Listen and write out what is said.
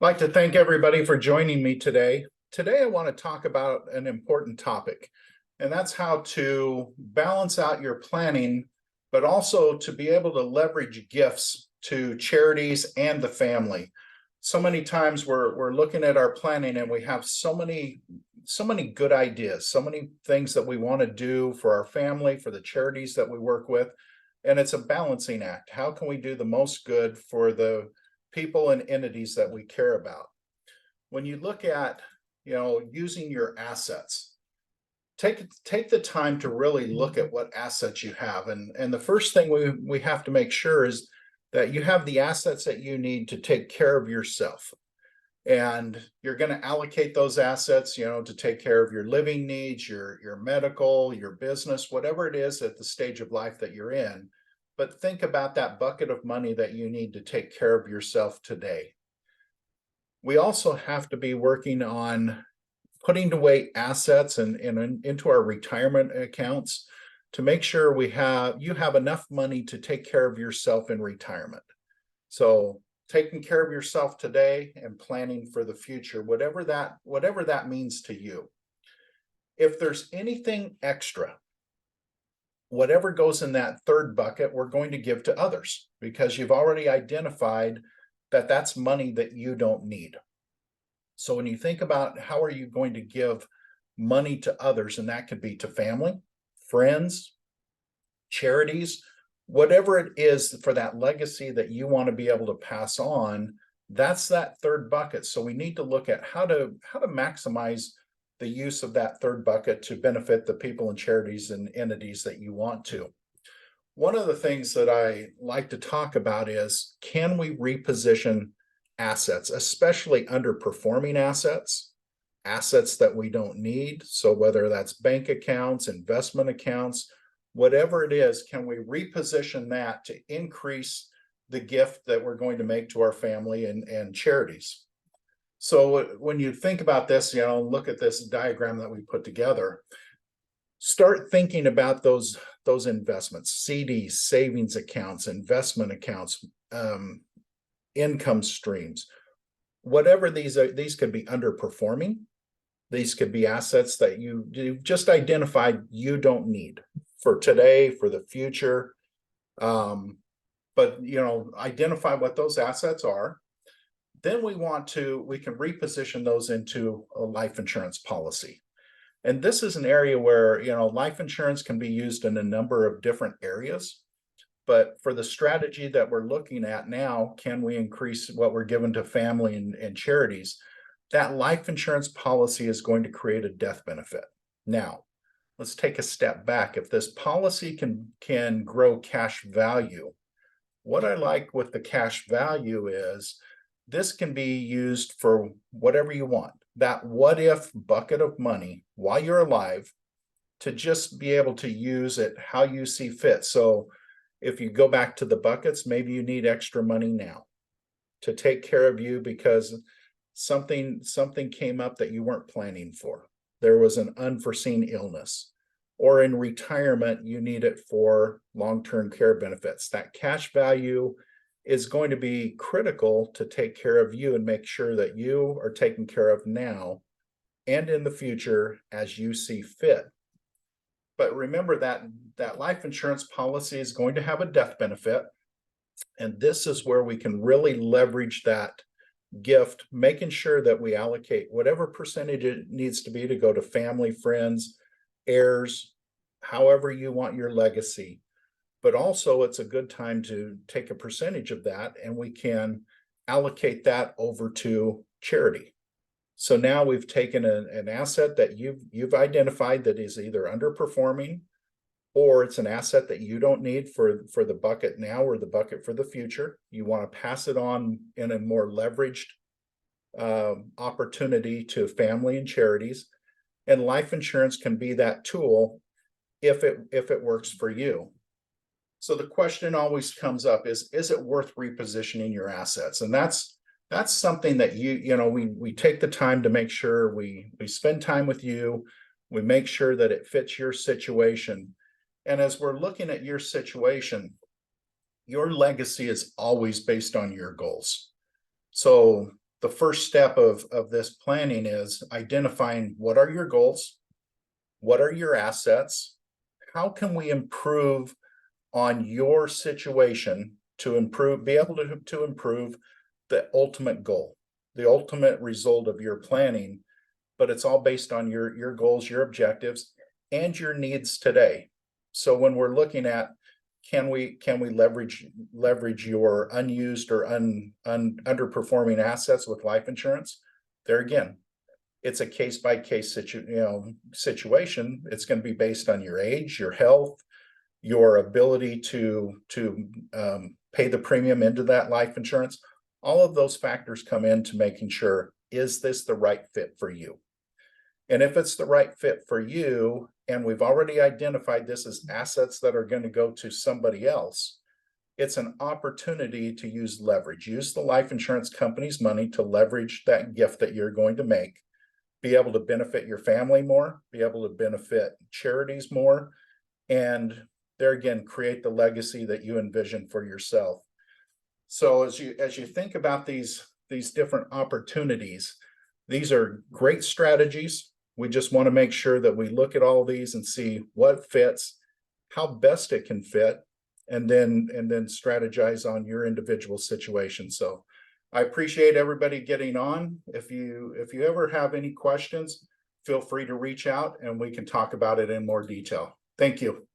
I'd like to thank everybody for joining me today. Today, I want to talk about an important topic, and that's how to balance out your planning, but also to be able to leverage gifts to charities and the family. So many times we're looking at our planning and we have so many good ideas, so many things that we want to do for our family, for the charities that we work with. And it's a balancing act. How can we do the most good for the people and entities that we care about? When you look at, using your assets, take the time to really look at what assets you have. And the first thing we have to make sure is that you have the assets that you need to take care of yourself. And you're going to allocate those assets, to take care of your living needs, your medical, your business, whatever it is at the stage of life that you're in. But think about that bucket of money that you need to take care of yourself today. We also have to be working on putting away assets and into our retirement accounts to make sure you have enough money to take care of yourself in retirement. So taking care of yourself today and planning for the future, whatever that means to you. If there's anything extra, whatever goes in that third bucket, we're going to give to others because you've already identified that that's money that you don't need. So when you think about how are you going to give money to others, and that could be to family, friends, charities, whatever it is for that legacy that you want to be able to pass on, that's that third bucket. So we need to look at how to maximize the use of that third bucket to benefit the people and charities and entities that you want to. One of the things that I like to talk about is, can we reposition assets, especially underperforming assets that we don't need? So whether that's bank accounts, investment accounts, whatever it is, can we reposition that to increase the gift that we're going to make to our family and charities? So when you think about this, look at this diagram that we put together. Start thinking about those investments, CDs, savings accounts, investment accounts, income streams. Whatever these are, these could be underperforming. These could be assets that you've just identified you don't need for today, for the future. But identify what those assets are. Then we can reposition those into a life insurance policy. And this is an area where, life insurance can be used in a number of different areas. But for the strategy that we're looking at now, can we increase what we're given to family and charities? That life insurance policy is going to create a death benefit. Now, let's take a step back. If this policy can grow cash value, what I like with the cash value is this can be used for whatever you want. That what if bucket of money while you're alive, to just be able to use it how you see fit. So if you go back to the buckets, maybe you need extra money now to take care of you because something came up that you weren't planning for. There was an unforeseen illness, or in retirement, you need it for long-term care benefits. That cash value is going to be critical to take care of you and make sure that you are taken care of now and in the future as you see fit. But remember that life insurance policy is going to have a death benefit. And this is where we can really leverage that gift, making sure that we allocate whatever percentage it needs to be to go to family, friends, heirs, however you want your legacy. But also it's a good time to take a percentage of that and we can allocate that over to charity. So now we've taken an asset that you've identified that is either underperforming, or it's an asset that you don't need for the bucket now or the bucket for the future. You want to pass it on in a more leveraged opportunity to family and charities. And life insurance can be that tool if it works for you. So the question always comes up is it worth repositioning your assets? And that's something that we take the time to make sure we spend time with you. We make sure that it fits your situation. And as we're looking at your situation, your legacy is always based on your goals. So the first step of this planning is identifying what are your goals, what are your assets, how can we improve on your situation to improve, be able to improve the ultimate goal, the ultimate result of your planning, but it's all based on your goals, your objectives, and your needs today. So when we're looking at can we leverage your unused or underperforming assets with life insurance? There again, it's a case by case situation. It's going to be based on your age, your health, your ability to pay the premium into that life insurance. All of those factors come into making sure, is this the right fit for you? And if it's the right fit for you, and we've already identified this as assets that are going to go to somebody else, it's an opportunity to use leverage. Use the life insurance company's money to leverage that gift that you're going to make, be able to benefit your family more, be able to benefit charities more, and there again, create the legacy that you envision for yourself. So as you think about these different opportunities, these are great strategies. We just want to make sure that we look at all these and see what fits, how best it can fit, and then strategize on your individual situation. So I appreciate everybody getting on. If you ever have any questions, feel free to reach out and we can talk about it in more detail. Thank you.